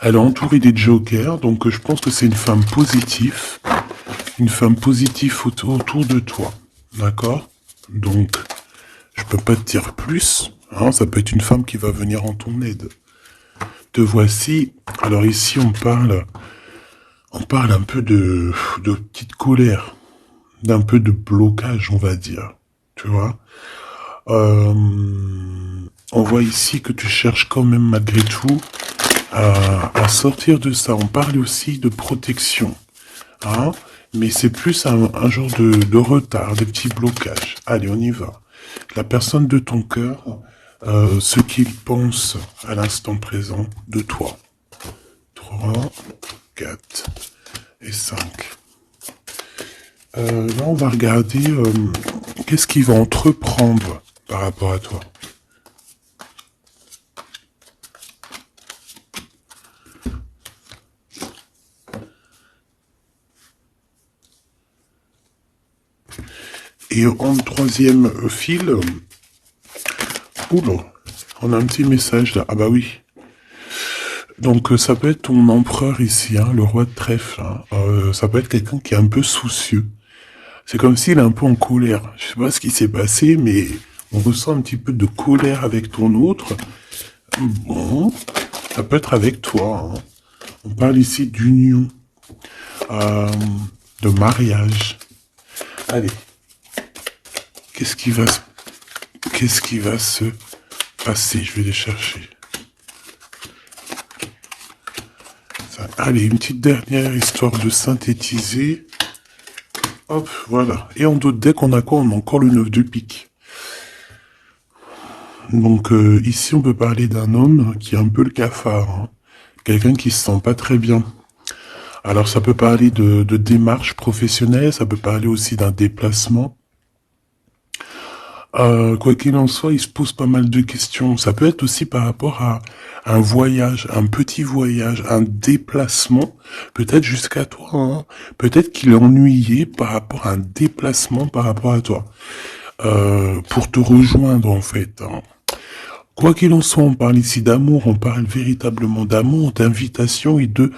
Elle est entourée des jokers, donc je pense que c'est une femme positive. Une femme positive autour de toi. D'accord? Donc, je peux pas te dire plus. Hein, ça peut être une femme qui va venir en ton aide. Te voici. Alors ici, on parle un peu de petite colère, d'un peu de blocage, on va dire. Tu vois? Euh, on voit ici que tu cherches quand même malgré tout à sortir de ça. On parle aussi de protection. Hein, mais c'est plus un genre de retard, des petits blocages. Allez, on y va. La personne de ton cœur, ce qu'il pense à l'instant présent de toi. 3, 4 et 5. Là, on va regarder qu'est-ce qu'il va entreprendre par rapport à toi. Et en troisième fil, oula, on a un petit message là. Ah bah oui. Donc ça peut être ton empereur ici, hein, le roi de trèfle. Hein. Ça peut être quelqu'un qui est un peu soucieux. C'est comme s'il est un peu en colère. Je sais pas ce qui s'est passé, mais on ressent un petit peu de colère avec ton autre. Bon, ça peut être avec toi. Hein. On parle ici d'union, euh, de mariage. Allez, qu'est-ce qui va, qu'est-ce qui va se passer? Je vais les chercher. Ça, allez, une petite dernière histoire de synthétiser. Hop, voilà. Et en d'autres decks, on a quoi? On a encore le 9 de pique. Donc ici, on peut parler d'un homme qui est un peu le cafard. Hein. Quelqu'un qui se sent pas très bien. Alors ça peut parler de démarche professionnelle, ça peut parler aussi d'un déplacement. Quoi qu'il en soit, il se pose pas mal de questions. Ça peut être aussi par rapport à un voyage, un petit voyage, un déplacement, peut-être jusqu'à toi. Hein. Peut-être qu'il est ennuyé par rapport à un déplacement par rapport à toi. Pour te rejoindre en fait. Hein. Quoi qu'il en soit, on parle ici d'amour, on parle véritablement d'amour, d'invitation et de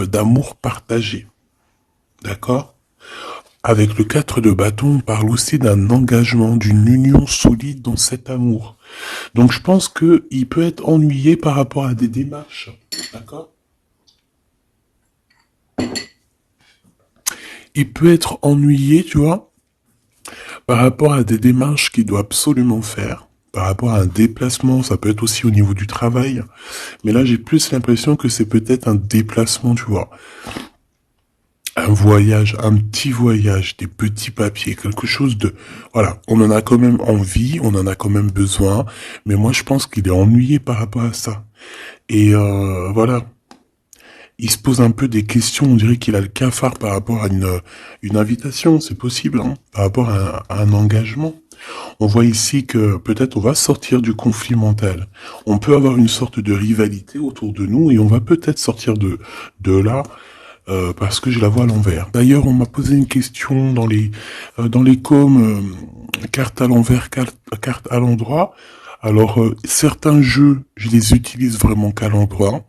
d'amour partagé. D'accord? Avec le 4 de bâton, on parle aussi d'un engagement, d'une union solide dans cet amour. Donc je pense que il peut être ennuyé par rapport à des démarches. D'accord? Il peut être ennuyé, tu vois, par rapport à des démarches qu'il doit absolument faire. Par rapport à un déplacement, ça peut être aussi au niveau du travail. Mais là, j'ai plus l'impression que c'est peut-être un déplacement, tu vois. Un voyage, un petit voyage, des petits papiers, quelque chose de... Voilà, on en a quand même envie, on en a quand même besoin, mais moi je pense qu'il est ennuyé par rapport à ça. Et voilà, il se pose un peu des questions, on dirait qu'il a le cafard par rapport à une invitation, c'est possible, hein, par rapport à un engagement. On voit ici que peut-être on va sortir du conflit mental. On peut avoir une sorte de rivalité autour de nous et on va peut-être sortir de là parce que je la vois à l'envers. D'ailleurs, on m'a posé une question dans les coms, carte à l'envers, carte à l'endroit. Alors, certains jeux, je les utilise vraiment qu'à l'endroit.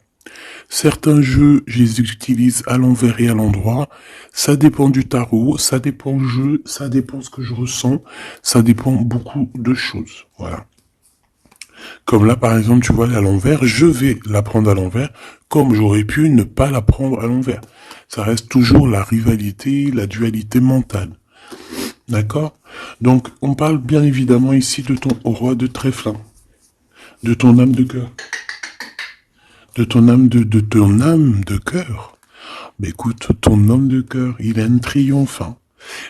Certains jeux, je les utilise à l'envers et à l'endroit. Ça dépend du tarot, ça dépend du jeu, ça dépend ce que je ressens, ça dépend beaucoup de choses. Voilà. Comme là, par exemple, tu vois, à l'envers, je vais la prendre à l'envers, comme j'aurais pu ne pas la prendre à l'envers. Ça reste toujours la rivalité, la dualité mentale. D'accord? Donc, on parle bien évidemment ici de ton roi de trèfle, hein, de ton âme de cœur, de ton âme de ton âme de cœur. Mais écoute, ton homme de cœur, il a un triomphe. Hein.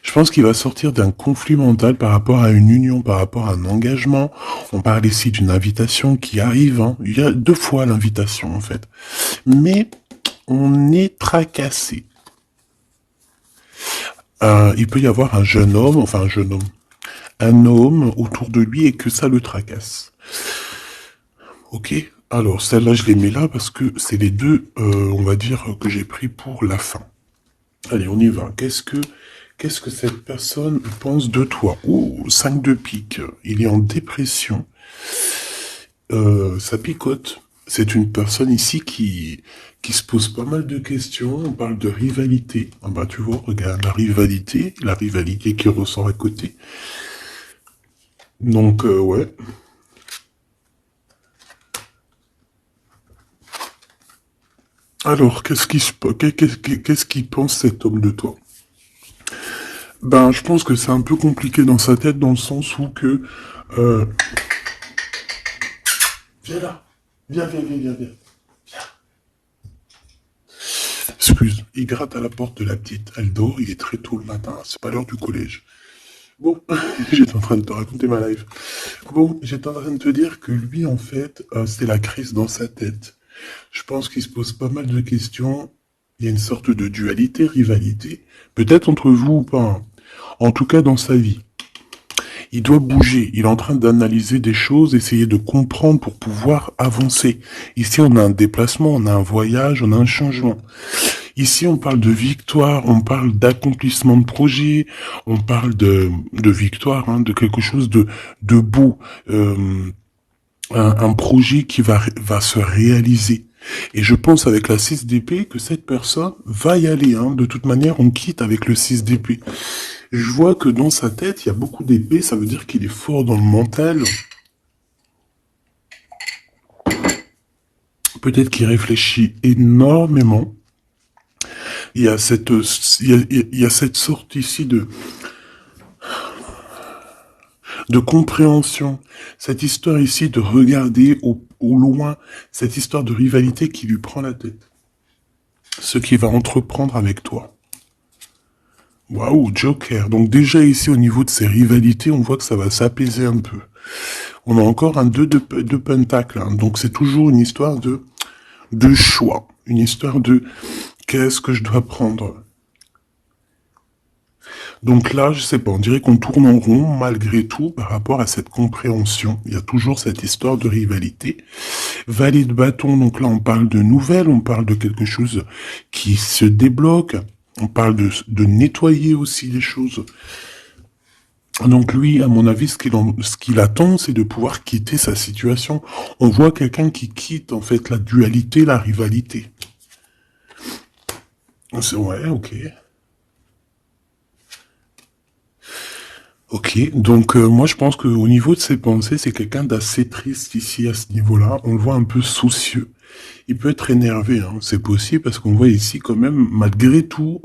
Je pense qu'il va sortir d'un conflit mental par rapport à une union, par rapport à un engagement. On parle ici d'une invitation qui arrive. Hein. Il y a 2 fois l'invitation, en fait. Mais on est tracassé. Il peut y avoir un jeune homme, enfin un homme autour de lui et que ça le tracasse. Ok. Alors, celle-là, je les mets là parce que c'est les deux, on va dire, que j'ai pris pour la fin. Allez, on y va. Qu'est-ce que cette personne pense de toi? Oh, 5 de pique. Il est en dépression. Ça picote. C'est une personne ici qui se pose pas mal de questions. On parle de rivalité. Ah bah tu vois, regarde la rivalité qui ressort à côté. Donc ouais. Alors, qu'est-ce qu'il pense cet homme de toi? Ben, je pense que c'est un peu compliqué dans sa tête dans le sens où que euh, viens là, viens. Excuse, il gratte à la porte de la petite. Elle dort, il est très tôt le matin, c'est pas l'heure du collège. Bon, j'étais en train de te raconter ma life. Bon, j'étais en train de te dire que lui, en fait, c'est la crise dans sa tête. Je pense qu'il se pose pas mal de questions. Il y a une sorte de dualité, rivalité. Peut-être entre vous ou pas, hein. En tout cas, dans sa vie. Il doit bouger. Il est en train d'analyser des choses, essayer de comprendre pour pouvoir avancer. Ici, on a un déplacement, on a un voyage, on a un changement. Ici, on parle de victoire, on parle d'accomplissement de projet, on parle de victoire, hein, de quelque chose de beau, un projet qui va se réaliser. Et je pense avec la 6 d'épée que cette personne va y aller. Hein. De toute manière, on quitte avec le 6 d'épée. Je vois que dans sa tête, il y a beaucoup d'épées, ça veut dire qu'il est fort dans le mental. Peut-être qu'il réfléchit énormément. Il y a il y a cette sorte ici de compréhension, cette histoire ici de regarder au loin, cette histoire de rivalité qui lui prend la tête. Ce qu'il va entreprendre avec toi. Waouh, Joker. Donc déjà ici au niveau de ces rivalités, on voit que ça va s'apaiser un peu. On a encore un 2 de pentacle, hein. Donc c'est toujours une histoire de choix. Une histoire de qu'est-ce que je dois prendre. Donc là, je sais pas, on dirait qu'on tourne en rond malgré tout par rapport à cette compréhension. Il y a toujours cette histoire de rivalité. Valet de bâton, donc là on parle de nouvelles, on parle de quelque chose qui se débloque, on parle de nettoyer aussi les choses. Donc lui, à mon avis, ce qu'il attend, c'est de pouvoir quitter sa situation. On voit quelqu'un qui quitte en fait la dualité, la rivalité. Ouais, ok. Ok, donc moi je pense qu'au niveau de ses pensées, c'est quelqu'un d'assez triste ici à ce niveau-là. On le voit un peu soucieux. Il peut être énervé, hein. C'est possible parce qu'on voit ici quand même, malgré tout,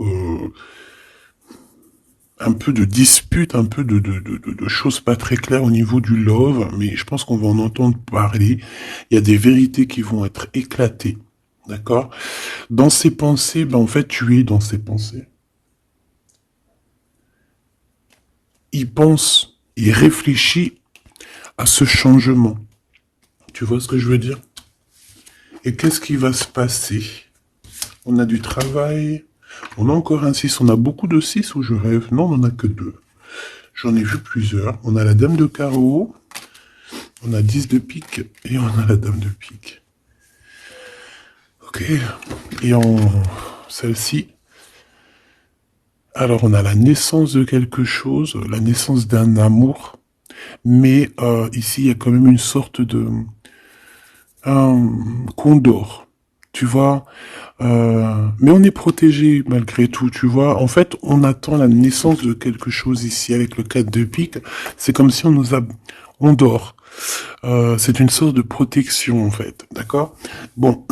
un peu de dispute, un peu de choses pas très claires au niveau du love, mais je pense qu'on va en entendre parler. Il y a des vérités qui vont être éclatées, d'accord? Dans ses pensées, ben en fait tu es dans ses pensées. Il pense, il réfléchit à ce changement. Tu vois ce que je veux dire? Et qu'est-ce qui va se passer? On a du travail. On a encore un 6. On a beaucoup de 6 ou je rêve? Non, on n'en a que 2. J'en ai vu plusieurs. On a la dame de carreau. On a 10 de pique. Et on a la dame de pique. Ok. Et en celle-ci. Alors, on a la naissance de quelque chose. La naissance d'un amour. Mais ici, il y a quand même une sorte de... un condor. Tu vois, mais on est protégé malgré tout, tu vois. En fait, on attend la naissance de quelque chose ici avec le 4 de pique. C'est comme si on dort. C'est une sorte de protection en fait, d'accord. Bon,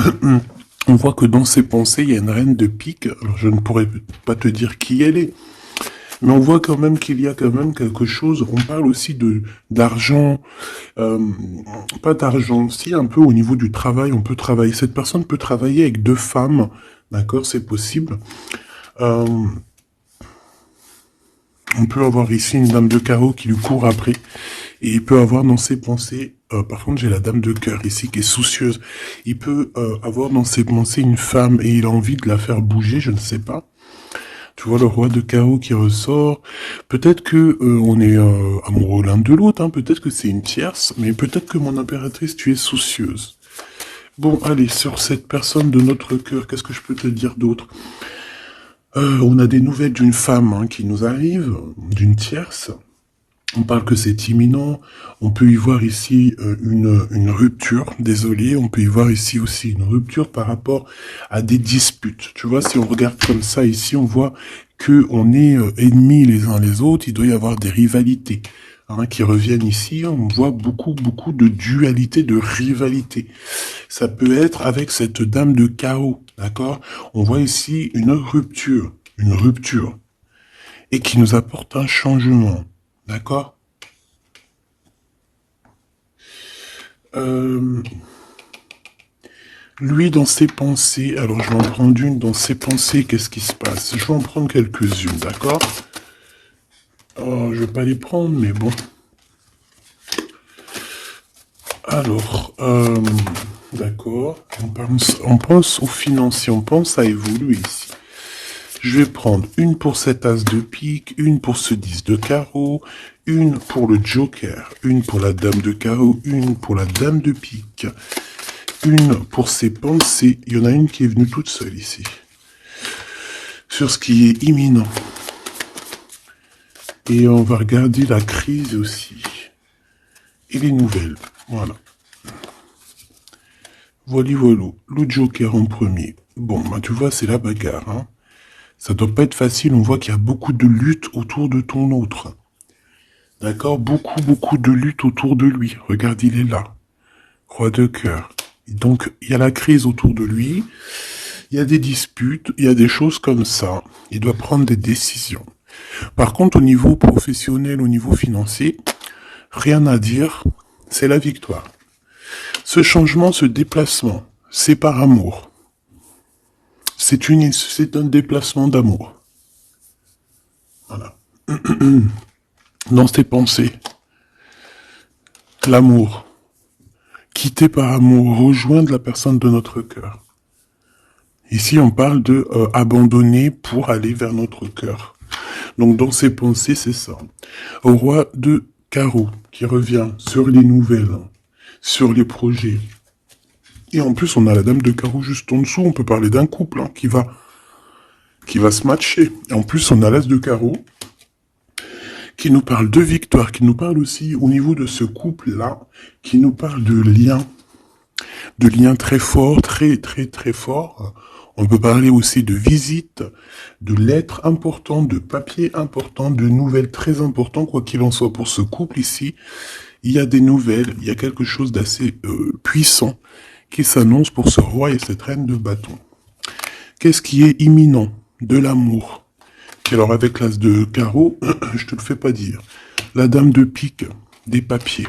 on voit que dans ses pensées, il y a une reine de pique. Alors, je ne pourrais pas te dire qui elle est. Mais on voit quand même qu'il y a quand même quelque chose. On parle aussi d'argent, euh, pas d'argent, si un peu au niveau du travail, on peut travailler. Cette personne peut travailler avec 2 femmes, d'accord, c'est possible. Euh, on peut avoir ici une dame de carreau qui lui court après, et il peut avoir dans ses pensées. Par contre, j'ai la dame de cœur ici qui est soucieuse. Il peut avoir dans ses pensées une femme et il a envie de la faire bouger, je ne sais pas. Tu vois le roi de carreau qui ressort. Peut-être que on est amoureux l'un de l'autre, hein. Peut-être que c'est une tierce, mais peut-être que mon impératrice, tu es soucieuse. Bon, allez, sur cette personne de notre cœur, qu'est-ce que je peux te dire d'autre? On a des nouvelles d'une femme hein, qui nous arrive, d'une tierce. On parle que c'est imminent. On peut y voir ici une rupture. Désolé, on peut y voir ici aussi une rupture par rapport à des disputes. Tu vois, si on regarde comme ça ici, on voit que on est ennemis les uns les autres. Il doit y avoir des rivalités qui reviennent ici. On voit beaucoup de dualité, de rivalité. Ça peut être avec cette dame de chaos, d'accord? On voit ici une rupture, et qui nous apporte un changement. D'accord. Lui, dans ses pensées, alors je vais en prendre une, dans ses pensées, qu'est-ce qui se passe? Je vais en prendre quelques-unes, d'accord? Oh, je vais pas les prendre, mais bon. Alors, d'accord, on pense aux financiers, on pense à évoluer ici. Je vais prendre une pour cet as de pique, une pour ce 10 de carreau, une pour le joker, une pour la dame de carreau, une pour la dame de pique, une pour ses pensées. Il y en a une qui est venue toute seule ici. Sur ce qui est imminent. Et on va regarder la crise aussi. Et les nouvelles. Voilà. Voilà. Le joker en premier. Bon, bah, tu vois, c'est la bagarre, hein. Ça doit pas être facile, on voit qu'il y a beaucoup de lutte autour de ton autre. D'accord? Beaucoup de lutte autour de lui. Regarde, il est là. Roi de cœur. Donc, il y a la crise autour de lui. Il y a des disputes, il y a des choses comme ça. Il doit prendre des décisions. Par contre, au niveau professionnel, au niveau financier, rien à dire. C'est la victoire. Ce changement, ce déplacement, c'est par amour. C'est un déplacement d'amour. Voilà. Dans tes pensées, l'amour. Quitter par amour, rejoindre la personne de notre cœur. Ici, on parle de abandonner pour aller vers notre cœur. Donc, dans ses pensées, c'est ça. Au roi de carreau, qui revient sur les nouvelles, sur les projets. Et en plus, on a la dame de carreau juste en dessous. On peut parler d'un couple qui va se matcher. Et en plus, on a l'as de carreau qui nous parle de victoire, qui nous parle aussi au niveau de ce couple-là, qui nous parle de liens très forts, très forts. On peut parler aussi de visites, de lettres importantes, de papiers importants, de nouvelles très importantes, quoi qu'il en soit pour ce couple ici. Il y a des nouvelles, il y a quelque chose d'assez puissant qui s'annonce pour ce roi et cette reine de bâton. Qu'est-ce qui est imminent? De l'amour. Alors avec l'as de carreau, je te le fais pas dire. La dame de pique, des papiers.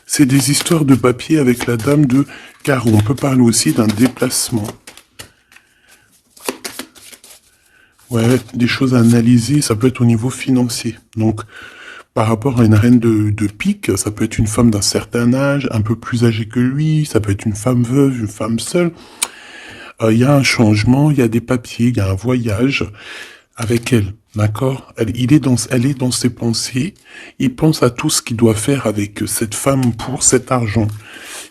C'est des histoires de papier avec la dame de carreau. On peut parler aussi d'un déplacement. Ouais, des choses à analyser, ça peut être au niveau financier. Donc, par rapport à une reine de pique, ça peut être une femme d'un certain âge, un peu plus âgée que lui, ça peut être une femme veuve, une femme seule. Il y a un changement, il y a des papiers, il y a un voyage avec elle, d'accord? Elle est dans ses pensées, il pense à tout ce qu'il doit faire avec cette femme pour cet argent.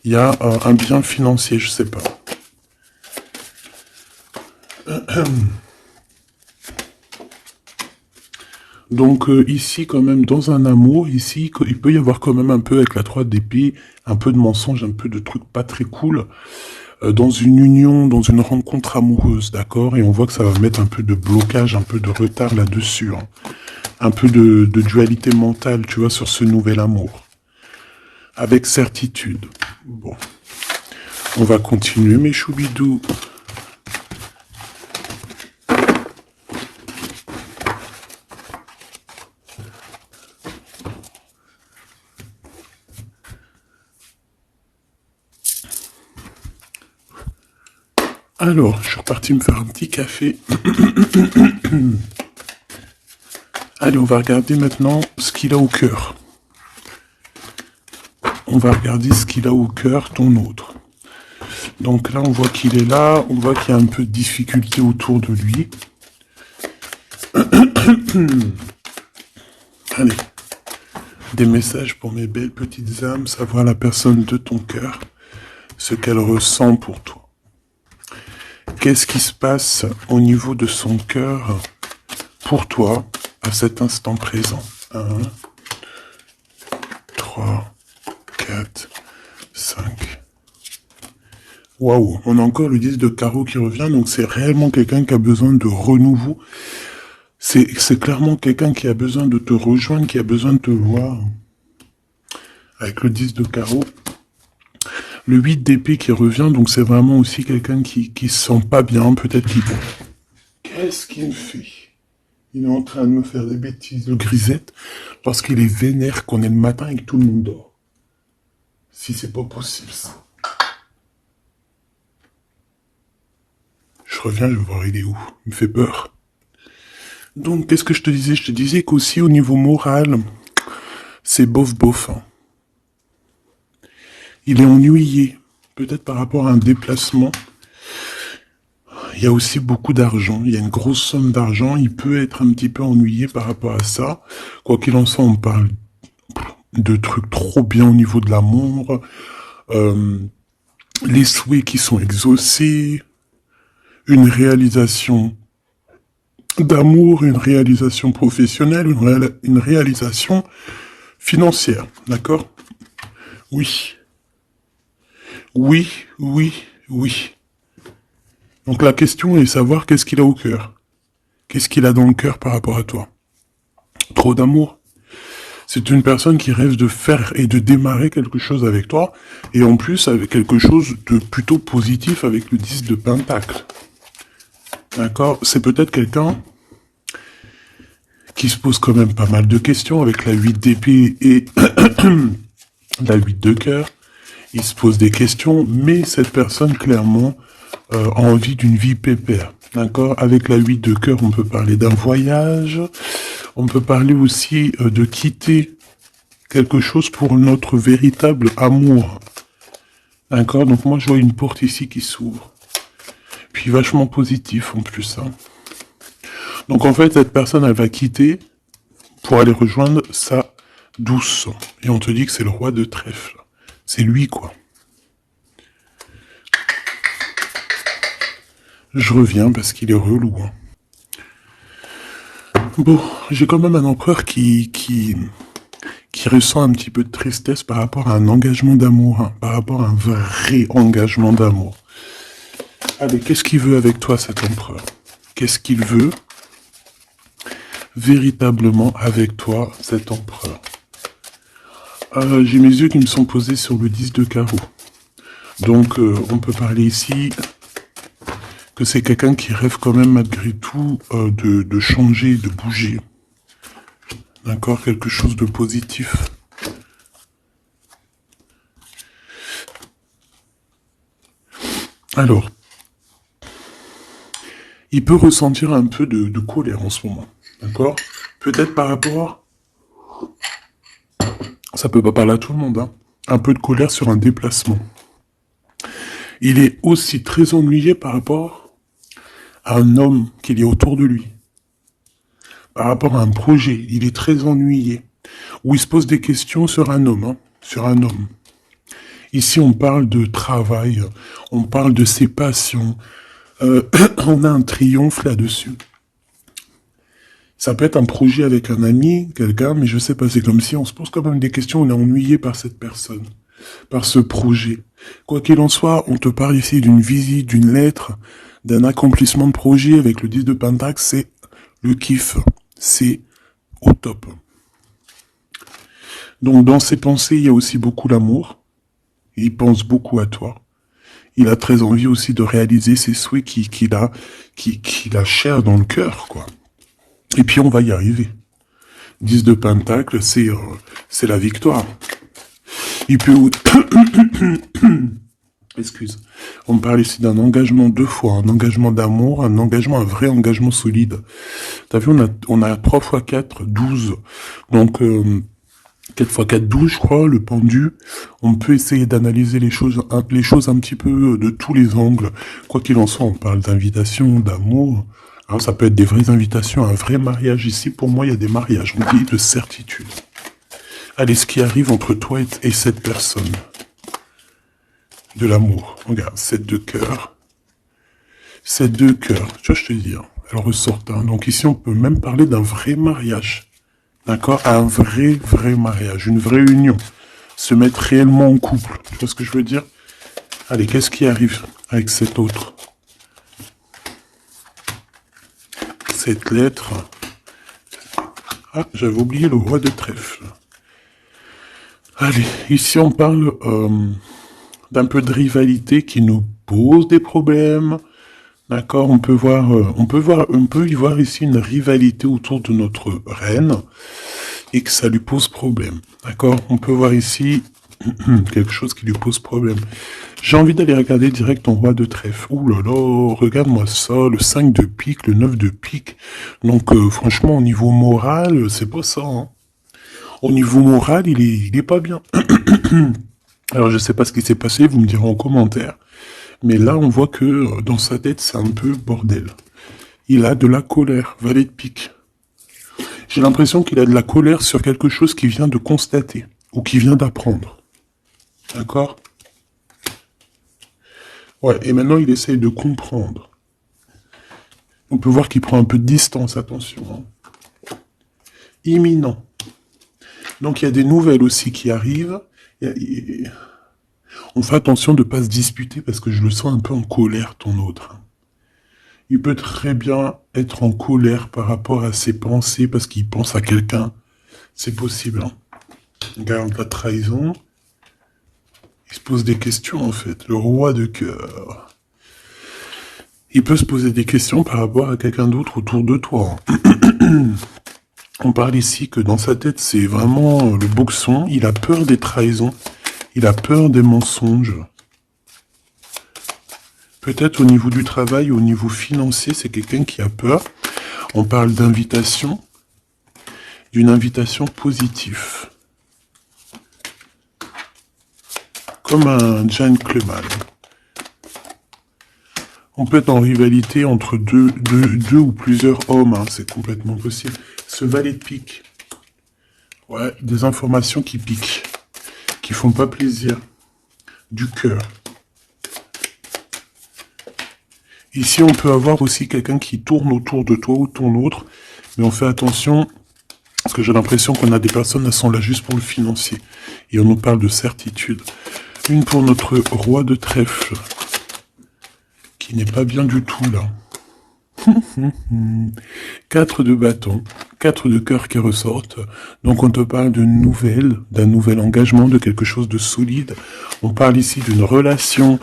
Il y a un bien financier, je sais pas. Donc ici, quand même, dans un amour, ici, il peut y avoir quand même un peu, avec la 3 d'épée, un peu de mensonge, un peu de trucs pas très cool, dans une union, dans une rencontre amoureuse, d'accord? Et on voit que ça va mettre un peu de blocage, un peu de retard là-dessus, hein. Un peu de dualité mentale, tu vois, sur ce nouvel amour. Avec certitude. Bon. On va continuer, mes choubidous. Alors, je suis reparti me faire un petit café. Allez, on va regarder maintenant ce qu'il a au cœur. On va regarder ce qu'il a au cœur, ton autre. Donc là, on voit qu'il est là, on voit qu'il y a un peu de difficulté autour de lui. Allez, des messages pour mes belles petites âmes, savoir la personne de ton cœur, ce qu'elle ressent pour toi. Qu'est-ce qui se passe au niveau de son cœur pour toi à cet instant présent. 1, 3, 4, 5. Waouh, on a encore le 10 de carreau qui revient, donc c'est réellement quelqu'un qui a besoin de renouveau. C'est clairement quelqu'un qui a besoin de te rejoindre, qui a besoin de te voir. Avec le 10 de carreau. Le 8 d'épée qui revient, donc c'est vraiment aussi quelqu'un qui se sent pas bien, peut-être qu'il... Qu'est-ce qu'il me fait? Il est en train de me faire des bêtises, le grisette, parce qu'il est vénère qu'on est le matin et que tout le monde dort. Si c'est pas possible, ça. Je reviens, je vais voir il est où. Il me fait peur. Donc, qu'est-ce que je te disais? Je te disais qu'aussi au niveau moral, c'est bof-bof. Hein. Il est ennuyé, peut-être par rapport à un déplacement. Il y a aussi beaucoup d'argent, il y a une grosse somme d'argent, il peut être un petit peu ennuyé par rapport à ça. Quoi qu'il en soit, on parle de trucs trop bien au niveau de l'amour, les souhaits qui sont exaucés, une réalisation d'amour, une réalisation professionnelle, une réalisation financière, d'accord? Oui. Oui, oui, oui. Donc la question est de savoir qu'est-ce qu'il a au cœur. Qu'est-ce qu'il a dans le cœur par rapport à toi? Trop d'amour. C'est une personne qui rêve de faire et de démarrer quelque chose avec toi, et en plus avec quelque chose de plutôt positif avec le 10 de Pentacle. D'accord? C'est peut-être quelqu'un qui se pose quand même pas mal de questions avec la 8 d'épée et la 8 de cœur. Il se pose des questions, mais cette personne, clairement, a envie d'une vie pépère. D'accord? Avec la 8 de cœur, on peut parler d'un voyage. On peut parler aussi de quitter quelque chose pour notre véritable amour. D'accord? Donc moi, je vois une porte ici qui s'ouvre. Puis vachement positif en plus. Hein. Donc en fait, cette personne, elle va quitter pour aller rejoindre sa douce. Et on te dit que c'est le roi de trèfle. C'est lui, quoi. Je reviens parce qu'il est relou. Hein. Bon, j'ai quand même un empereur qui ressent un petit peu de tristesse par rapport à un engagement d'amour, hein, par rapport à un vrai engagement d'amour. Allez, qu'est-ce qu'il veut avec toi, cet empereur? Qu'est-ce qu'il veut véritablement avec toi, cet empereur? J'ai mes yeux qui me sont posés sur le 10 de carreau. Donc, on peut parler ici que c'est quelqu'un qui rêve quand même malgré tout de changer, de bouger. D'accord? Quelque chose de positif. Alors, il peut ressentir un peu de colère en ce moment. D'accord? Peut-être par rapport... Ça peut pas parler à tout le monde, hein. Un peu de colère sur un déplacement. Il est aussi très ennuyé par rapport à un homme qu'il y a autour de lui. Par rapport à un projet, il est très ennuyé. Ou il se pose des questions sur un homme, hein, sur un homme. Ici, on parle de travail, on parle de ses passions. On a un triomphe là-dessus. Ça peut être un projet avec un ami, quelqu'un, mais je sais pas, c'est comme si on se pose quand même des questions, on est ennuyé par cette personne, par ce projet. Quoi qu'il en soit, on te parle ici d'une visite, d'une lettre, d'un accomplissement de projet avec le 10 de Pentacle, c'est le kiff, c'est au top. Donc dans ses pensées, il y a aussi beaucoup l'amour, il pense beaucoup à toi. Il a très envie aussi de réaliser ses souhaits qu'il a cher dans le cœur, quoi. Et puis on va y arriver. 10 de Pentacle, c'est la victoire. Il peut... Excuse. On me parle ici d'un engagement 2 fois, un engagement d'amour, un vrai engagement solide. T'as vu, on a 3 x 4, 12. Donc, 4 x 4, 12, je crois, le pendu. On peut essayer d'analyser les choses un petit peu de tous les angles. Quoi qu'il en soit, on parle d'invitation, d'amour. Alors, ça peut être des vraies invitations, un vrai mariage. Ici, pour moi, il y a des mariages. On dit de certitude. Allez, ce qui arrive entre toi et cette personne. De l'amour. Regarde, 7 de cœur. 7 de cœur. Tu vois, je te dis, hein, elles ressortent. Hein. Donc ici, on peut même parler d'un vrai mariage. D'accord? Un vrai mariage, une vraie union. Se mettre réellement en couple. Tu vois ce que je veux dire? Allez, qu'est-ce qui arrive avec cet autre? Cette lettre. Ah, j'avais oublié le roi de trèfle. Allez, ici on parle d'un peu de rivalité qui nous pose des problèmes. D'accord, on peut y voir ici une rivalité autour de notre reine et que ça lui pose problème. D'accord, on peut voir ici quelque chose qui lui pose problème. J'ai envie d'aller regarder direct ton roi de trèfle. Ouh là là, regarde-moi ça, le 5 de pique, le 9 de pique. Donc franchement, au niveau moral, c'est pas ça. Hein. Au niveau moral, il est pas bien. Alors je sais pas ce qui s'est passé, vous me direz en commentaire. Mais là, on voit que dans sa tête, c'est un peu bordel. Il a de la colère, valet de pique. J'ai l'impression qu'il a de la colère sur quelque chose qu'il vient de constater ou qu'il vient d'apprendre. D'accord? Ouais, et maintenant il essaye de comprendre. On peut voir qu'il prend un peu de distance, attention. Hein. Imminent. Donc il y a des nouvelles aussi qui arrivent. On fait attention de ne pas se disputer parce que je le sens un peu en colère, ton autre. Hein. Il peut très bien être en colère par rapport à ses pensées parce qu'il pense à quelqu'un. C'est possible. Hein. Regarde la trahison. Il se pose des questions en fait. Le roi de cœur. Il peut se poser des questions par rapport à quelqu'un d'autre autour de toi. On parle ici que dans sa tête, c'est vraiment le boxon. Il a peur des trahisons. Il a peur des mensonges. Peut-être au niveau du travail, au niveau financier, c'est quelqu'un qui a peur. On parle d'invitation, d'une invitation positive. Comme un gentleman. On peut être en rivalité entre deux ou plusieurs hommes, hein, c'est complètement possible. Ce valet de pique. Ouais, des informations qui piquent, qui font pas plaisir. Du cœur. Ici, on peut avoir aussi quelqu'un qui tourne autour de toi ou ton autre, mais on fait attention, parce que j'ai l'impression qu'on a des personnes, elles sont là juste pour le financier. Et on nous parle de certitude. Une pour notre roi de trèfle, qui n'est pas bien du tout, là. 4 de bâton, 4 de cœur qui ressortent. Donc on te parle de nouvelles, d'un nouvel engagement, de quelque chose de solide. On parle ici d'une relation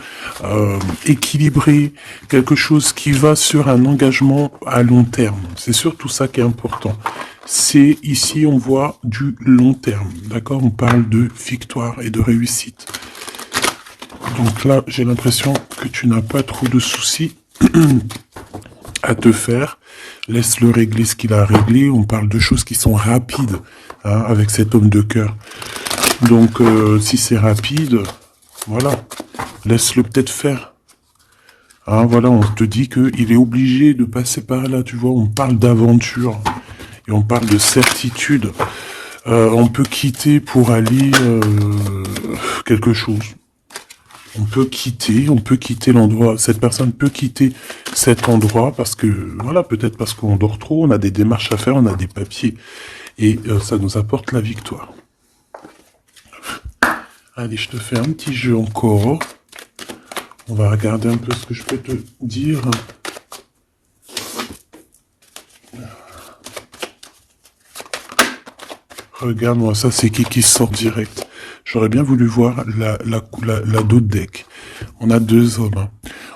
équilibrée, quelque chose qui va sur un engagement à long terme. C'est surtout ça qui est important. C'est ici on voit du long terme, d'accord? On parle de victoire et de réussite. Donc là, j'ai l'impression que tu n'as pas trop de soucis à te faire. Laisse-le régler ce qu'il a réglé. On parle de choses qui sont rapides hein, avec cet homme de cœur. Donc, si c'est rapide, voilà. Laisse-le peut-être faire. Hein, voilà, on te dit qu'il est obligé de passer par là, tu vois. On parle d'aventure et on parle de certitude. On peut quitter pour aller quelque chose. On peut quitter l'endroit, cette personne peut quitter cet endroit parce que, voilà, peut-être parce qu'on dort trop, on a des démarches à faire, on a des papiers, et ça nous apporte la victoire. Allez, je te fais un petit jeu encore. On va regarder un peu ce que je peux te dire. Regarde-moi, ça c'est qui sort direct. J'aurais bien voulu voir la dos de deck. On a 2 hommes. Hein.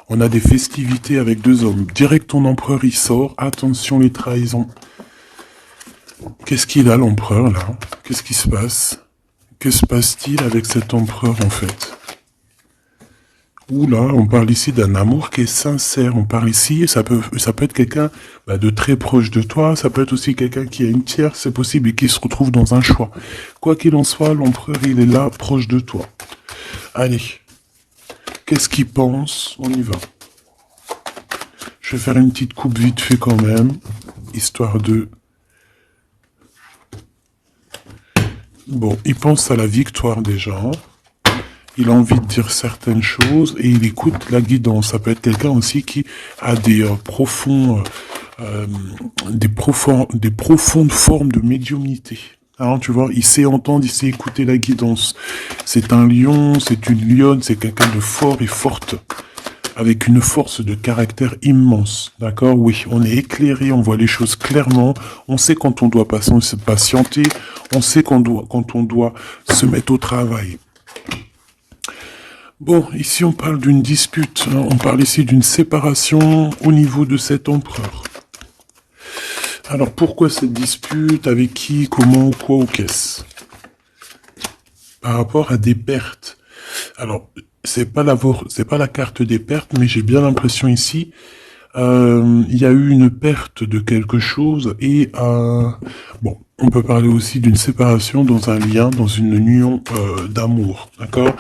On a des festivités avec 2 hommes. Direct ton empereur il sort. Attention les trahisons. Qu'est-ce qu'il a l'empereur là? Qu'est-ce qui se passe? Que se passe-t-il avec cet empereur en fait? Oula, on parle ici d'un amour qui est sincère. On parle ici, ça peut être quelqu'un de très proche de toi. Ça peut être aussi quelqu'un qui a une tierce, c'est possible, et qui se retrouve dans un choix. Quoi qu'il en soit, l'empereur, il est là, proche de toi. Allez, qu'est-ce qu'il pense? On y va. Je vais faire une petite coupe vite fait quand même, histoire de... Bon, il pense à la victoire déjà. Il a envie de dire certaines choses et il écoute la guidance. Ça peut être quelqu'un aussi qui a des profonds euh, des profondes formes de médiumnité. Hein, tu vois, il sait entendre, il sait écouter la guidance. C'est un lion, c'est une lionne, c'est quelqu'un de fort et forte, avec une force de caractère immense. D'accord? Oui, on est éclairé, on voit les choses clairement, on sait quand on doit patienter, on sait quand on doit se mettre au travail. Bon, ici on parle d'une dispute, hein, on parle ici d'une séparation au niveau de cet empereur. Alors pourquoi cette dispute? Avec qui? Comment? Quoi? Ou qu'est-ce? Par rapport à des pertes. Alors, c'est pas la carte des pertes, mais j'ai bien l'impression ici, il y a eu une perte de quelque chose et bon, on peut parler aussi d'une séparation dans un lien, dans une union d'amour, d'accord?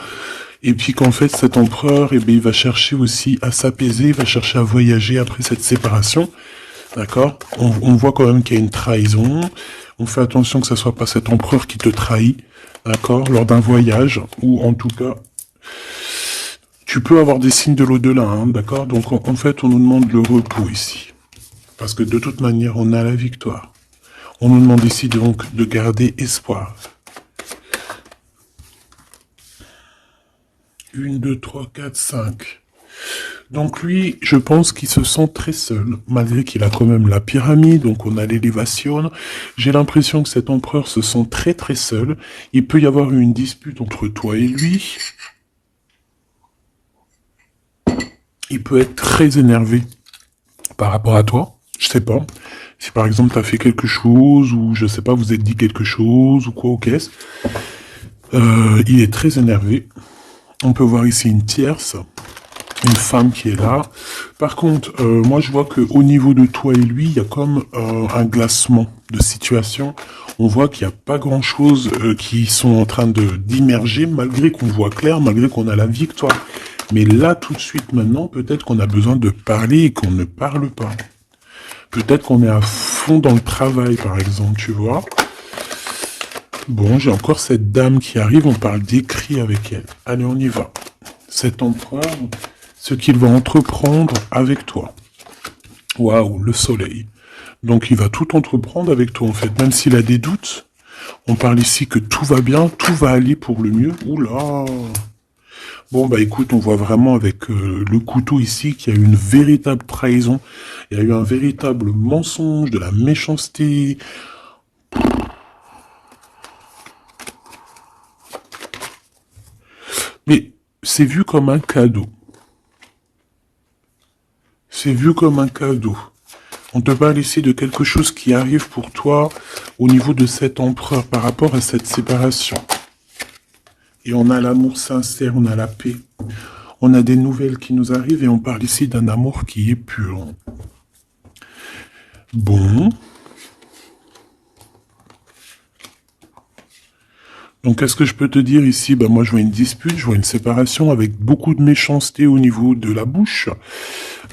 Et puis qu'en fait cet empereur, eh bien, il va chercher aussi à s'apaiser, il va chercher à voyager après cette séparation, d'accord? On voit quand même qu'il y a une trahison. On fait attention que ce soit pas cet empereur qui te trahit, d'accord? Lors d'un voyage, ou en tout cas, tu peux avoir des signes de l'au-delà, hein, d'accord? Donc en fait, on nous demande le repos ici. Parce que de toute manière, on a la victoire. On nous demande ici donc de garder espoir. 1, 2, 3, 4, 5. Donc lui, je pense qu'il se sent très seul, malgré qu'il a quand même la pyramide, donc on a l'élévation. J'ai l'impression que cet empereur se sent très très seul. Il peut y avoir une dispute entre toi et lui. Il peut être très énervé par rapport à toi. Je sais pas. Si par exemple tu as fait quelque chose, ou je sais pas, vous êtes dit quelque chose, ou quoi, ou qu'est-ce. Il est très énervé. On peut voir ici une tierce, une femme qui est là. Par contre, moi je vois que au niveau de toi et lui, il y a comme un glacement de situation. On voit qu'il n'y a pas grand-chose qui sont en train d'immerger, malgré qu'on voit clair, malgré qu'on a la victoire. Mais là, tout de suite, maintenant, peut-être qu'on a besoin de parler et qu'on ne parle pas. Peut-être qu'on est à fond dans le travail, par exemple, tu vois. Bon, j'ai encore cette dame qui arrive, on parle d'écrit avec elle. Allez, on y va. Cet empereur, ce qu'il va entreprendre avec toi. Waouh, le soleil. Donc il va tout entreprendre avec toi, en fait. Même s'il a des doutes, on parle ici que tout va bien, tout va aller pour le mieux. Oula. Bon, bah écoute, on voit vraiment avec le couteau ici qu'il y a eu une véritable trahison. Il y a eu un véritable mensonge, de la méchanceté. Mais c'est vu comme un cadeau. C'est vu comme un cadeau. On te parle ici de quelque chose qui arrive pour toi au niveau de cet empereur par rapport à cette séparation. Et on a l'amour sincère, on a la paix. On a des nouvelles qui nous arrivent et on parle ici d'un amour qui est pur. Bon. Donc, qu'est-ce que je peux te dire ici? Ben, moi, je vois une dispute, je vois une séparation avec beaucoup de méchanceté au niveau de la bouche.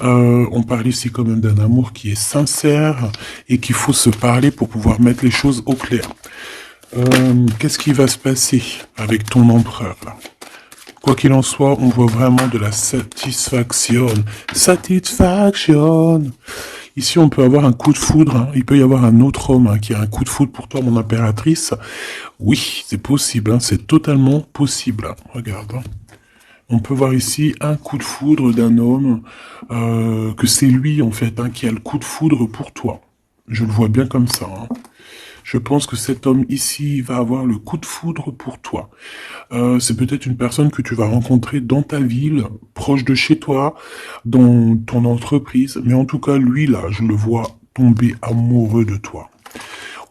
On parle ici quand même d'un amour qui est sincère et qu'il faut se parler pour pouvoir mettre les choses au clair. Qu'est-ce qui va se passer avec ton empereur, là? Quoi qu'il en soit, on voit vraiment de la satisfaction. Satisfaction. Ici, on peut avoir un coup de foudre. Hein. Il peut y avoir un autre homme qui a un coup de foudre pour toi, mon impératrice. Oui, c'est possible. Hein. C'est totalement possible. Regarde. Hein. On peut voir ici un coup de foudre d'un homme, que c'est lui, en fait, qui a le coup de foudre pour toi. Je le vois bien comme ça. Hein. Je pense que cet homme ici va avoir le coup de foudre pour toi. C'est peut-être une personne que tu vas rencontrer dans ta ville, proche de chez toi, dans ton entreprise. Mais en tout cas, lui, là, je le vois tomber amoureux de toi.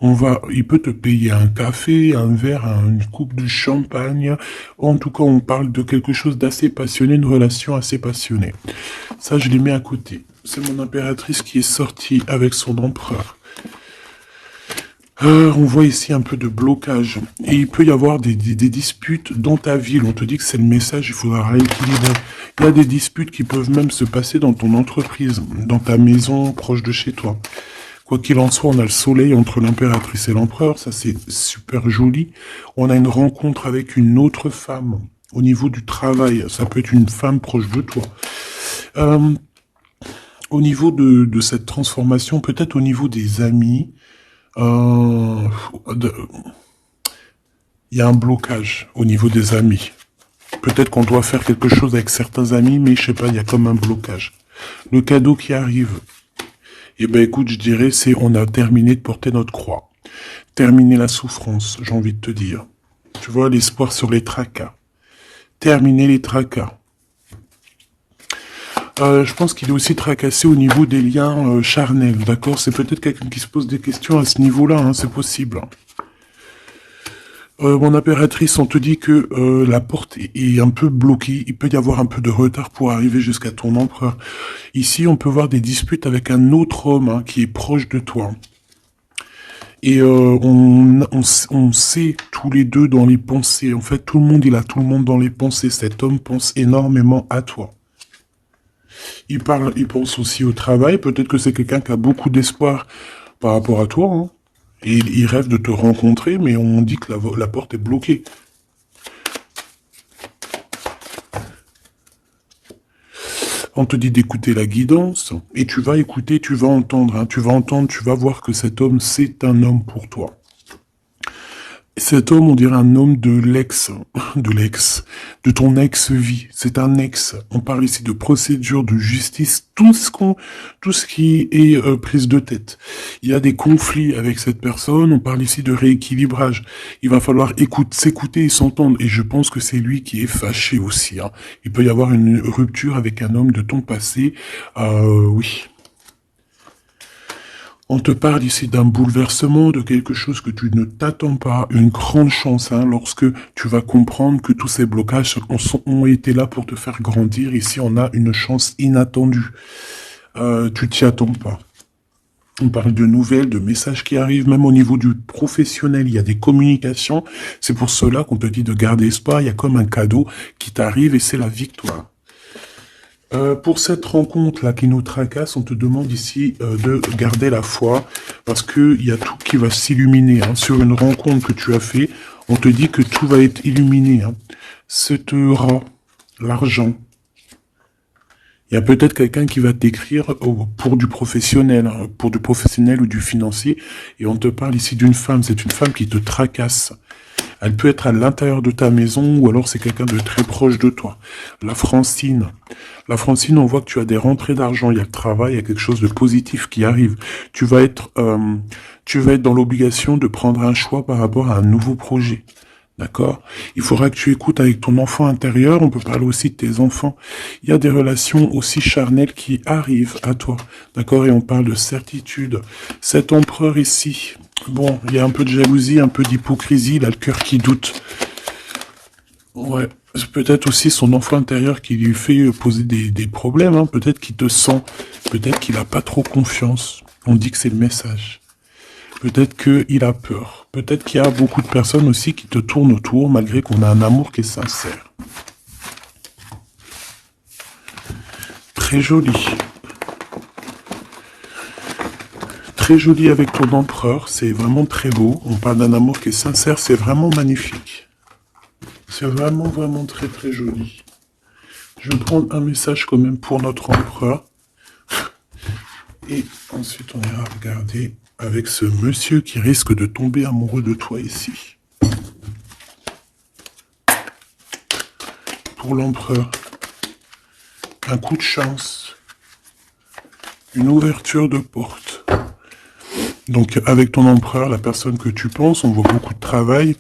Il peut te payer un café, un verre, une coupe de champagne. En tout cas, on parle de quelque chose d'assez passionné, une relation assez passionnée. Ça, je les mets à côté. C'est mon impératrice qui est sortie avec son empereur. On voit ici un peu de blocage. Et il peut y avoir des disputes dans ta ville. On te dit que c'est le message, il faudra rééquilibrer. Il y a des disputes qui peuvent même se passer dans ton entreprise, dans ta maison, proche de chez toi. Quoi qu'il en soit, on a le soleil entre l'impératrice et l'empereur. Ça, c'est super joli. On a une rencontre avec une autre femme au niveau du travail. Ça peut être une femme proche de toi. au niveau de cette transformation, peut-être au niveau des amis, euh, de- il y a un blocage au niveau des amis. Peut-être qu'on doit faire quelque chose avec certains amis, mais je sais pas, il y a comme un blocage. Le cadeau qui arrive, eh ben écoute, je dirais, c'est on a terminé de porter notre croix. Terminer la souffrance, j'ai envie de te dire. Tu vois, l'espoir sur les tracas. Terminer les tracas. Je pense qu'il est aussi tracassé au niveau des liens charnels, d'accord? C'est peut-être quelqu'un qui se pose des questions à ce niveau-là, hein, c'est possible. Mon impératrice, on te dit que la porte est un peu bloquée. Il peut y avoir un peu de retard pour arriver jusqu'à ton empereur. Ici, on peut voir des disputes avec un autre homme hein, qui est proche de toi. Et on sait tous les deux dans les pensées. En fait, tout le monde, il a tout le monde dans les pensées. Cet homme pense énormément à toi. Il pense aussi au travail. Peut-être que c'est quelqu'un qui a beaucoup d'espoir par rapport à toi. Hein. Et il rêve de te rencontrer, mais on dit que la porte est bloquée. On te dit d'écouter la guidance, et tu vas écouter, tu vas entendre, hein, tu vas entendre, tu vas voir que cet homme, c'est un homme pour toi. Cet homme, on dirait un homme de ton ex-vie. C'est un ex. On parle ici de procédure, de justice, tout ce qui est prise de tête. Il y a des conflits avec cette personne. On parle ici de rééquilibrage. Il va falloir s'écouter et s'entendre. Et je pense que c'est lui qui est fâché aussi. Hein. Il peut y avoir une rupture avec un homme de ton passé. Oui. On te parle ici d'un bouleversement, de quelque chose que tu ne t'attends pas, une grande chance, hein, lorsque tu vas comprendre que tous ces blocages ont été là pour te faire grandir. Ici, on a une chance inattendue. Tu t'y attends pas. On parle de nouvelles, de messages qui arrivent, même au niveau du professionnel, il y a des communications. C'est pour cela qu'on te dit de garder espoir. Il y a comme un cadeau qui t'arrive et c'est la victoire. Pour cette rencontre-là qui nous tracasse, on te demande ici de garder la foi parce qu'il y a tout qui va s'illuminer. Hein. Sur une rencontre que tu as fait, on te dit que tout va être illuminé. Hein. Cet rat, l'argent. Il y a peut-être quelqu'un qui va t'écrire pour du professionnel, hein, pour du professionnel ou du financier. Et on te parle ici d'une femme. C'est une femme qui te tracasse. Elle peut être à l'intérieur de ta maison ou alors c'est quelqu'un de très proche de toi. La Francine. La Francine, on voit que tu as des rentrées d'argent, il y a le travail, il y a quelque chose de positif qui arrive. Tu vas être dans l'obligation de prendre un choix par rapport à un nouveau projet. D'accord? Il faudra que tu écoutes avec ton enfant intérieur. On peut parler aussi de tes enfants. Il y a des relations aussi charnelles qui arrivent à toi. D'accord? Et on parle de certitude. Cet empereur ici, bon, il y a un peu de jalousie, un peu d'hypocrisie, il a le cœur qui doute. Ouais. C'est peut-être aussi son enfant intérieur qui lui fait poser des problèmes. Hein. Peut-être qu'il te sent. Peut-être qu'il n'a pas trop confiance. On dit que c'est le message. Peut-être qu'il a peur. Peut-être qu'il y a beaucoup de personnes aussi qui te tournent autour, malgré qu'on a un amour qui est sincère. Très joli. Très joli avec ton empereur, c'est vraiment très beau. On parle d'un amour qui est sincère, c'est vraiment magnifique. C'est vraiment, vraiment très, très joli. Je vais prendre un message quand même pour notre empereur. Et ensuite, on ira regarder avec ce monsieur qui risque de tomber amoureux de toi ici. Pour l'empereur, un coup de chance, une ouverture de porte. Donc avec ton empereur, la personne que tu penses, on voit beaucoup de travail.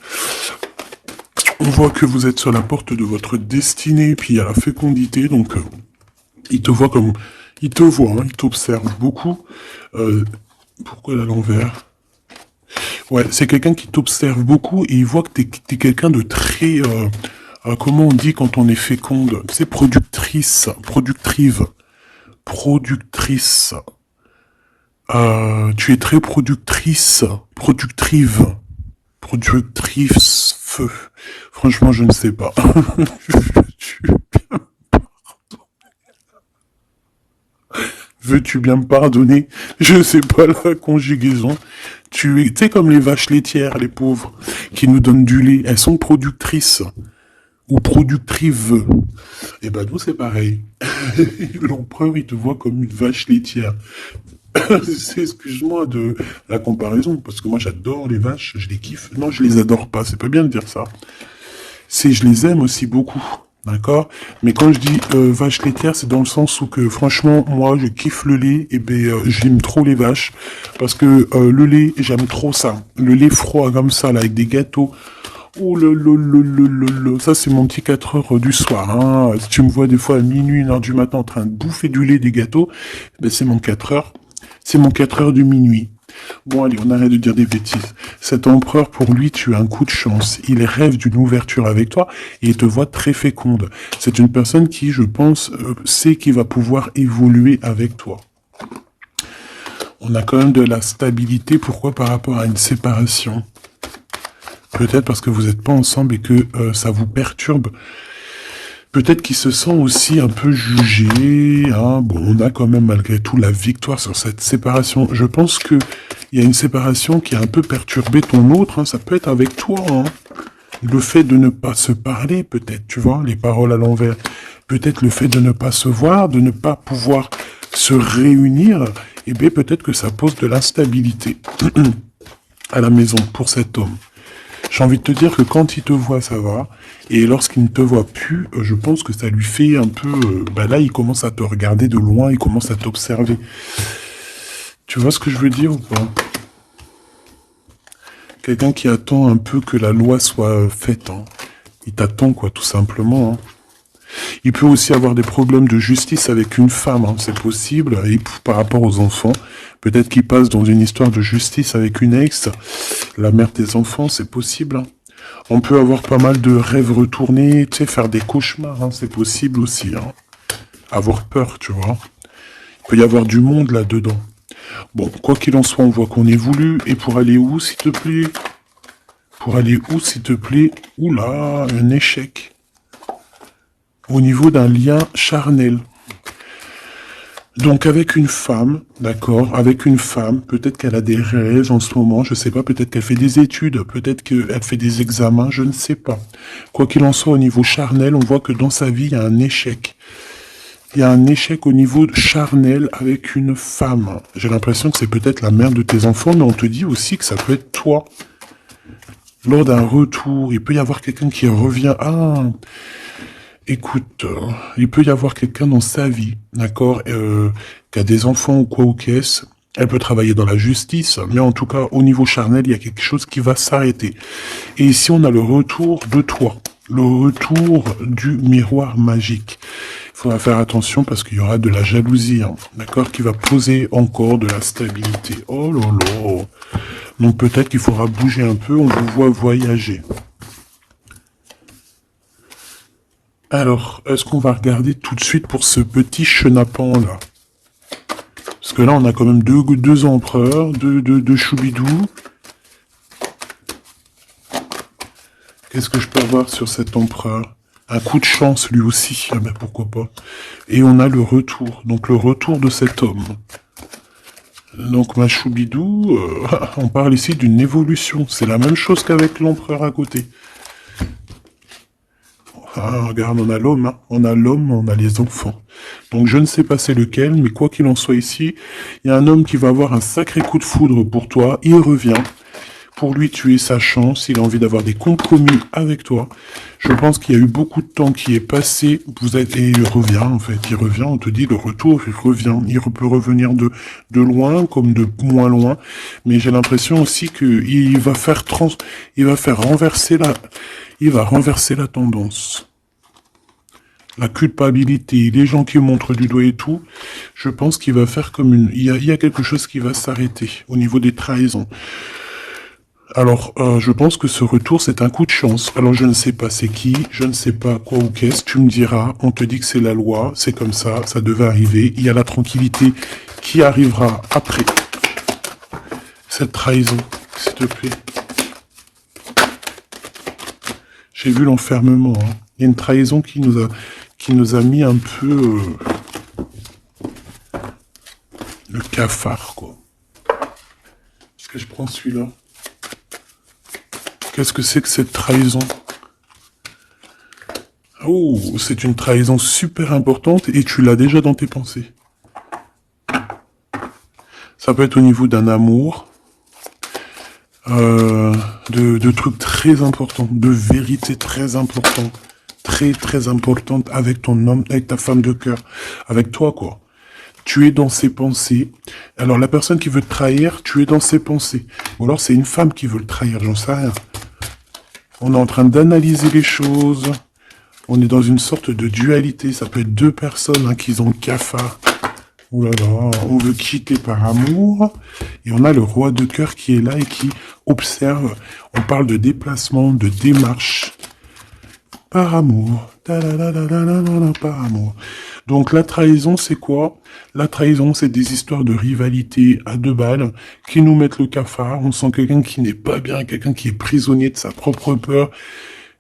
On voit que vous êtes sur la porte de votre destinée, puis il y a la fécondité, donc il te voit comme... Il te voit, hein, il t'observe beaucoup. Pourquoi à l'envers? Ouais, c'est quelqu'un qui t'observe beaucoup et il voit que t'es quelqu'un de très... comment on dit quand on est féconde? C'est productrice, productrive. Productrice. Tu es très productrice, productrive. Productrice, feu. Franchement, je ne sais pas. Veux-tu bien me pardonner? Je sais pas la conjugaison. Tu sais comme les vaches laitières, les pauvres, qui nous donnent du lait. Elles sont productrices. ou productrive. Et ben nous c'est pareil. L'empereur il te voit comme une vache laitière. Excuse-moi de la comparaison, parce que moi j'adore les vaches, je les kiffe. Non, je les adore pas, c'est pas bien de dire ça. C'est je les aime aussi beaucoup. D'accord. Mais quand je dis vache laitière, c'est dans le sens où que franchement, moi, je kiffe le lait. Et ben, j'aime trop les vaches parce que le lait, j'aime trop ça. Le lait froid comme ça, là, avec des gâteaux. Oh ça c'est mon petit 4 heures du soir. Hein. Si tu me vois des fois à minuit, 1 heure du matin en train de bouffer du lait, des gâteaux, ben c'est mon 4 heures. C'est mon 4 heures du minuit. Bon allez, on arrête de dire des bêtises. Cet empereur, pour lui, tu as un coup de chance. Il rêve d'une ouverture avec toi et il te voit très féconde. C'est une personne qui, je pense, sait qu'il va pouvoir évoluer avec toi. On a quand même de la stabilité. Pourquoi? Par rapport à une séparation. Peut-être parce que vous n'êtes pas ensemble et que ça vous perturbe. Peut-être qu'il se sent aussi un peu jugé. Hein. Bon, on a quand même malgré tout la victoire sur cette séparation. Je pense que il y a une séparation qui a un peu perturbé ton autre. Hein. Ça peut être avec toi. Hein. Le fait de ne pas se parler, peut-être, tu vois, les paroles à l'envers. Peut-être le fait de ne pas se voir, de ne pas pouvoir se réunir. Eh bien, peut-être que ça pose de l'instabilité à la maison pour cet homme. J'ai envie de te dire que quand il te voit, ça va. Et lorsqu'il ne te voit plus, je pense que ça lui fait un peu... là, il commence à te regarder de loin, il commence à t'observer. Tu vois ce que je veux dire ou pas? Quelqu'un qui attend un peu que la loi soit faite. Hein. Il t'attend, quoi, tout simplement. Hein. Il peut aussi avoir des problèmes de justice avec une femme, hein, c'est possible. Et par rapport aux enfants, peut-être qu'il passe dans une histoire de justice avec une ex, la mère des enfants, c'est possible. Hein. On peut avoir pas mal de rêves retournés, tu sais, faire des cauchemars, hein, c'est possible aussi. Hein. Avoir peur, tu vois. Il peut y avoir du monde là-dedans. Bon, quoi qu'il en soit, on voit qu'on évolue. Et pour aller où, s'il te plaît? Pour aller où, s'il te plaît? Oula, un échec. Au niveau d'un lien charnel. Donc avec une femme, d'accord, avec une femme, peut-être qu'elle a des rêves en ce moment, je sais pas, peut-être qu'elle fait des études, peut-être qu'elle fait des examens, je ne sais pas. Quoi qu'il en soit, au niveau charnel, on voit que dans sa vie, il y a un échec. Il y a un échec au niveau charnel avec une femme. J'ai l'impression que c'est peut-être la mère de tes enfants, mais on te dit aussi que ça peut être toi. Lors d'un retour, il peut y avoir quelqu'un qui revient. Ah, écoute, il peut y avoir quelqu'un dans sa vie, d'accord, qui a des enfants ou quoi ou qu'est-ce. Elle peut travailler dans la justice, mais en tout cas, au niveau charnel, il y a quelque chose qui va s'arrêter. Et ici, on a le retour de toi, le retour du miroir magique. Il faudra faire attention parce qu'il y aura de la jalousie, hein, d'accord, qui va poser encore de la stabilité. Oh là là. Donc peut-être qu'il faudra bouger un peu, on vous voit voyager. Alors, est-ce qu'on va regarder tout de suite pour ce petit chenapan-là? Parce que là, on a quand même deux empereurs, deux choubidous. Qu'est-ce que je peux avoir sur cet empereur? Un coup de chance, lui aussi. Ah ben, pourquoi pas. Et on a le retour. Donc, le retour de cet homme. Donc, ma choubidou, on parle ici d'une évolution. C'est la même chose qu'avec l'empereur à côté. Ah, regarde, on a l'homme, hein. On a l'homme, on a les enfants. Donc je ne sais pas c'est lequel, mais quoi qu'il en soit ici, il y a un homme qui va avoir un sacré coup de foudre pour toi, il revient. Pour lui, tu es sa chance, il a envie d'avoir des compromis avec toi. Je pense qu'il y a eu beaucoup de temps qui est passé, et il revient en fait, il revient, on te dit le retour, il revient. Il peut revenir de loin comme de moins loin, mais j'ai l'impression aussi qu'il va faire il va renverser la tendance. La culpabilité, les gens qui montrent du doigt et tout, je pense qu'il va faire comme il y a quelque chose qui va s'arrêter au niveau des trahisons. Alors, je pense que ce retour, c'est un coup de chance. Alors, je ne sais pas c'est qui, je ne sais pas quoi ou qu'est-ce, tu me diras, on te dit que c'est la loi, c'est comme ça devait arriver, il y a la tranquillité qui arrivera après cette trahison, s'il te plaît. J'ai vu l'enfermement, hein. Il y a une trahison qui nous a mis un peu le cafard, quoi. Est-ce que je prends celui-là? Qu'est-ce que c'est que cette trahison? Oh, c'est une trahison super importante et tu l'as déjà dans tes pensées. Ça peut être au niveau d'un amour, de trucs très importants, de vérités très importantes, très importantes avec ton homme, avec ta femme de cœur, avec toi, quoi. Tu es dans ses pensées. Alors, la personne qui veut te trahir, tu es dans ses pensées. Ou alors, c'est une femme qui veut le trahir, j'en sais rien. On est en train d'analyser les choses. On est dans une sorte de dualité. Ça peut être deux personnes qui ont le cafard. Ouh là là, on veut quitter par amour. Et on a le roi de cœur qui est là et qui observe. On parle de déplacement, de démarche. Par amour. Par amour. Donc la trahison, c'est quoi? La trahison, c'est des histoires de rivalité à deux balles qui nous mettent le cafard. On sent quelqu'un qui n'est pas bien, quelqu'un qui est prisonnier de sa propre peur,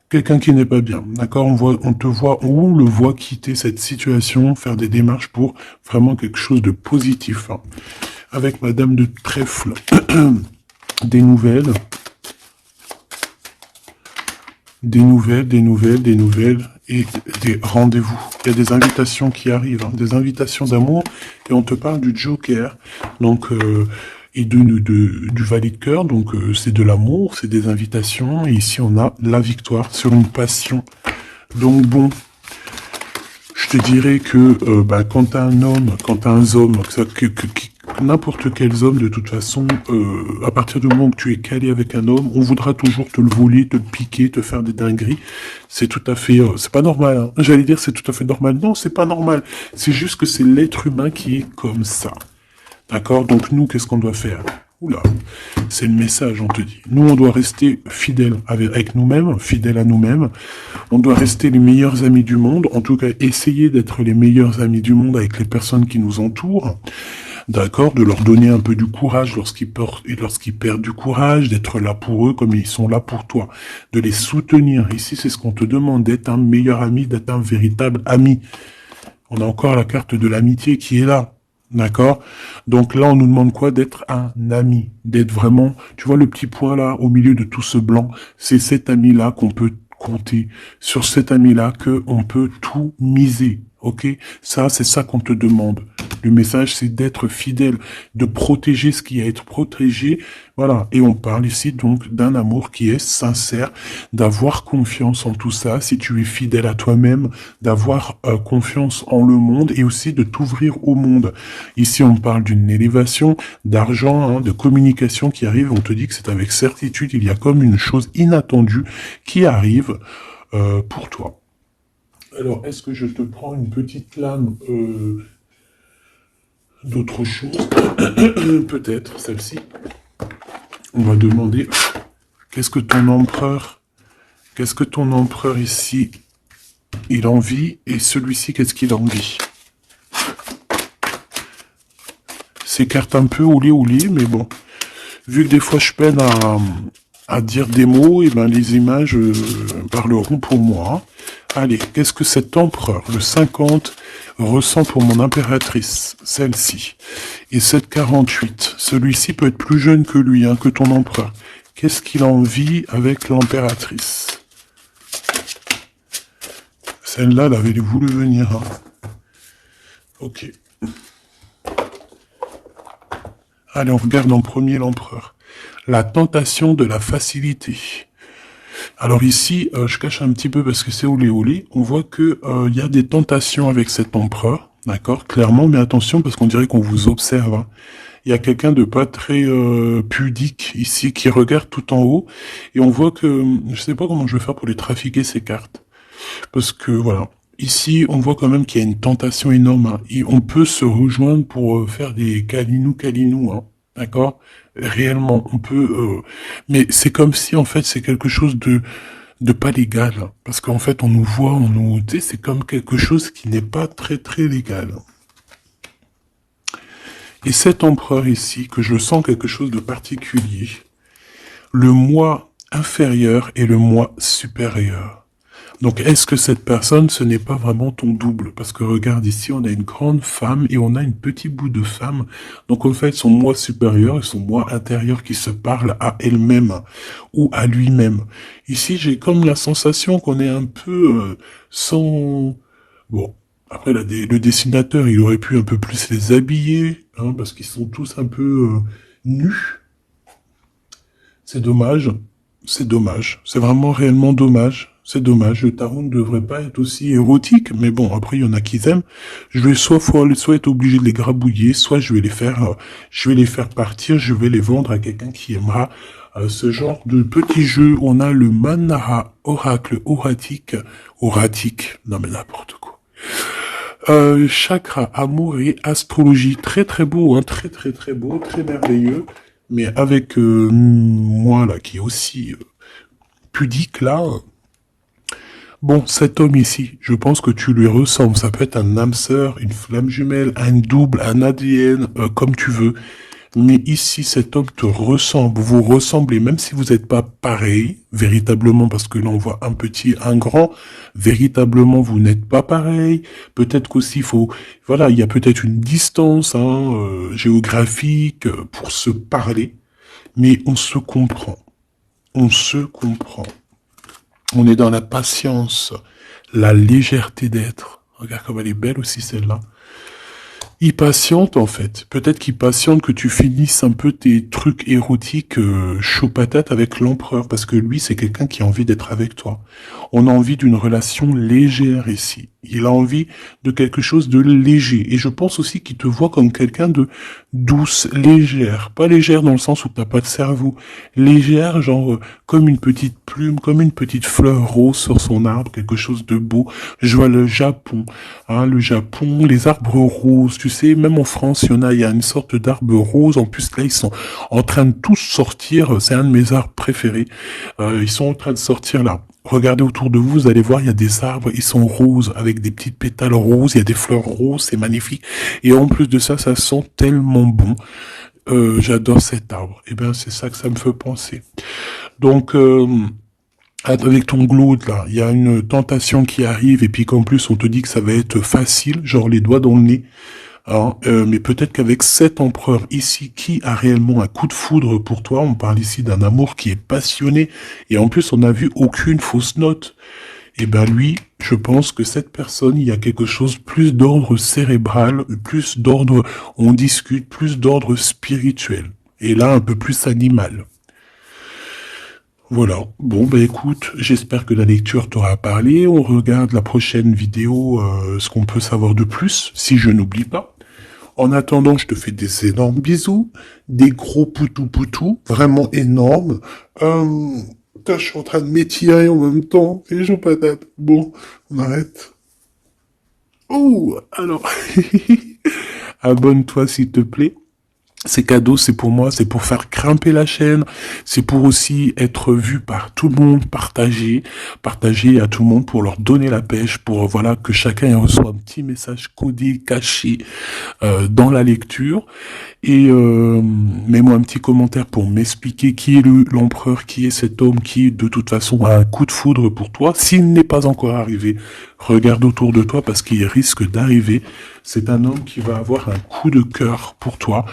quelqu'un qui n'est pas bien. D'accord? On le voit quitter cette situation, faire des démarches pour vraiment quelque chose de positif. Hein. Avec Madame de Trèfle, des nouvelles. Des nouvelles et des rendez-vous. Il y a des invitations qui arrivent, hein, des invitations d'amour, et on te parle du Joker, donc et du valet de cœur, donc c'est de l'amour, c'est des invitations, et ici on a la victoire sur une passion. Donc bon, je te dirais que quand t'as un homme, quand t'as un homme, n'importe quel homme, de toute façon, à partir du moment où tu es calé avec un homme, on voudra toujours te le voler, te le piquer, te faire des dingueries. C'est tout à fait, c'est pas normal. Hein. J'allais dire c'est tout à fait normal. Non, c'est pas normal. C'est juste que c'est l'être humain qui est comme ça. D'accord? Donc nous, qu'est-ce qu'on doit faire? Oula, c'est le message, on te dit. Nous, on doit rester fidèles avec nous-mêmes, fidèles à nous-mêmes. On doit rester les meilleurs amis du monde. En tout cas, essayer d'être les meilleurs amis du monde avec les personnes qui nous entourent. D'accord, de leur donner un peu du courage lorsqu'ils perdent du courage, d'être là pour eux comme ils sont là pour toi, de les soutenir. Ici, c'est ce qu'on te demande, d'être un meilleur ami, d'être un véritable ami. On a encore la carte de l'amitié qui est là. D'accord? Donc là, on nous demande quoi? D'être un ami, d'être vraiment, tu vois le petit point là, au milieu de tout ce blanc, c'est cet ami-là qu'on peut compter, sur cet ami-là qu'on peut tout miser. Ok? Ça, c'est ça qu'on te demande. Le message, c'est d'être fidèle, de protéger ce qui est à être protégé. Voilà. Et on parle ici donc d'un amour qui est sincère, d'avoir confiance en tout ça, si tu es fidèle à toi-même, d'avoir confiance en le monde et aussi de t'ouvrir au monde. Ici, on parle d'une élévation, d'argent, hein, de communication qui arrive. On te dit que c'est avec certitude, il y a comme une chose inattendue qui arrive pour toi. Alors, est-ce que je te prends une petite lame d'autre chose? Peut-être celle-ci. On va demander qu'est-ce que ton empereur ici, il envie, et celui-ci, qu'est-ce qu'il envie? Ces cartes un peu oulé, mais bon. Vu que des fois je peine à dire des mots, et ben les images parleront pour moi. Allez, qu'est-ce que cet empereur, le 50, ressent pour mon impératrice, celle-ci? Et cette 48, celui-ci peut être plus jeune que lui, hein, que ton empereur. Qu'est-ce qu'il a envie avec l'impératrice? Celle-là, elle avait voulu venir. Hein. Ok. Allez, on regarde en premier l'empereur. La tentation de la facilité. Alors ici, je cache un petit peu parce que c'est olé. On voit que y a des tentations avec cet empereur, d'accord, clairement, mais attention parce qu'on dirait qu'on vous observe. Hein. Il y a quelqu'un de pas très pudique ici qui regarde tout en haut et on voit que je sais pas comment je vais faire pour les trafiquer ces cartes parce que voilà. Ici, on voit quand même qu'il y a une tentation énorme. Hein, et on peut se rejoindre pour faire des calinous, hein, d'accord? Réellement, on peut... mais c'est comme si, en fait, c'est quelque chose de pas légal. Hein, parce qu'en fait, on nous voit, tu sais, c'est comme quelque chose qui n'est pas très, très légal. Et cet empereur ici, que je sens quelque chose de particulier, le moi inférieur et le moi supérieur. Donc, est-ce que cette personne, ce n'est pas vraiment ton double? Parce que regarde ici, on a une grande femme et on a une petite bout de femme. Donc, en fait, son moi supérieur et son moi intérieur qui se parlent à elle-même ou à lui-même. Ici, j'ai comme la sensation qu'on est un peu sans... Bon, après, le dessinateur, il aurait pu un peu plus les habiller, hein, parce qu'ils sont tous un peu nus. C'est dommage. C'est dommage. C'est vraiment réellement dommage. C'est dommage. Le tarot ne devrait pas être aussi érotique, mais bon, après, il y en a qui aiment. Je vais soit être obligé de les grabouiller, soit je vais les faire partir, je vais les vendre à quelqu'un qui aimera ce genre de petit jeu. On a le Manara Oracle Oratique. Non, mais n'importe quoi. Chakra, amour et astrologie. Très très beau, hein, très très très beau, très merveilleux. Mais avec moi là, qui est aussi pudique là, bon, cet homme ici, je pense que tu lui ressembles. Ça peut être un âme sœur, une flamme jumelle, un double, un ADN, comme tu veux. Mais ici, cet homme te ressemble, vous ressemblez, même si vous n'êtes pas pareil, véritablement, parce que là on voit un petit, un grand, véritablement vous n'êtes pas pareil. Peut-être qu'aussi voilà, il y a peut-être une distance géographique pour se parler, mais on se comprend. On se comprend. On est dans la patience, la légèreté d'être. Regarde comme elle est belle aussi celle-là. Il patiente en fait. Peut-être qu'il patiente que tu finisses un peu tes trucs érotiques chaud patate avec l'empereur. Parce que lui, c'est quelqu'un qui a envie d'être avec toi. On a envie d'une relation légère ici. Il a envie de quelque chose de léger. Et je pense aussi qu'il te voit comme quelqu'un de douce, légère. Pas légère dans le sens où t'as pas de cerveau. Légère, genre comme une petite plume, comme une petite fleur rose sur son arbre. Quelque chose de beau. Je vois le Japon. Hein, le Japon, les arbres roses. Tu sais, même en France, il y a une sorte d'arbre rose. En plus, là, ils sont en train de tous sortir. C'est un de mes arbres préférés. Ils sont en train de sortir là. Regardez autour de vous, vous allez voir, il y a des arbres, ils sont roses, avec des petites pétales roses, il y a des fleurs roses, c'est magnifique. Et en plus de ça, ça sent tellement bon. J'adore cet arbre. Et bien, c'est ça que ça me fait penser. Donc, avec ton glaude, là, il y a une tentation qui arrive, et puis qu'en plus, on te dit que ça va être facile, genre les doigts dans le nez. Hein, mais peut-être qu'avec cet empereur ici, qui a réellement un coup de foudre pour toi, on parle ici d'un amour qui est passionné, et en plus on n'a vu aucune fausse note, et ben lui, je pense que cette personne, il y a quelque chose plus d'ordre cérébral, plus d'ordre, on discute, plus d'ordre spirituel, et là un peu plus animal. Voilà, bon bah écoute, j'espère que la lecture t'aura parlé, on regarde la prochaine vidéo, ce qu'on peut savoir de plus, si je n'oublie pas. En attendant, je te fais des énormes bisous, des gros poutou-poutou, vraiment énormes. Je suis en train de m'étirer en même temps, et je patate. Bon, on arrête. Oh, alors, abonne-toi s'il te plaît. Ces cadeaux, c'est pour moi, c'est pour faire grimper la chaîne, c'est pour aussi être vu par tout le monde, partager à tout le monde pour leur donner la pêche, pour voilà que chacun reçoit un petit message codé, caché dans la lecture. Et mets-moi un petit commentaire pour m'expliquer qui est l'empereur, qui est cet homme qui, de toute façon, a un coup de foudre pour toi. S'il n'est pas encore arrivé, regarde autour de toi parce qu'il risque d'arriver. C'est un homme qui va avoir un coup de cœur pour toi,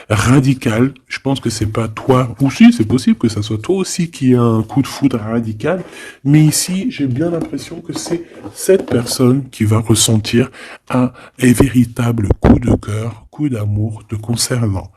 radical. Je pense que c'est pas toi, ou si, c'est possible que ça soit toi aussi qui a un coup de foudre radical. Mais ici, j'ai bien l'impression que c'est cette personne qui va ressentir un véritable coup de cœur, coup d'amour te concernant.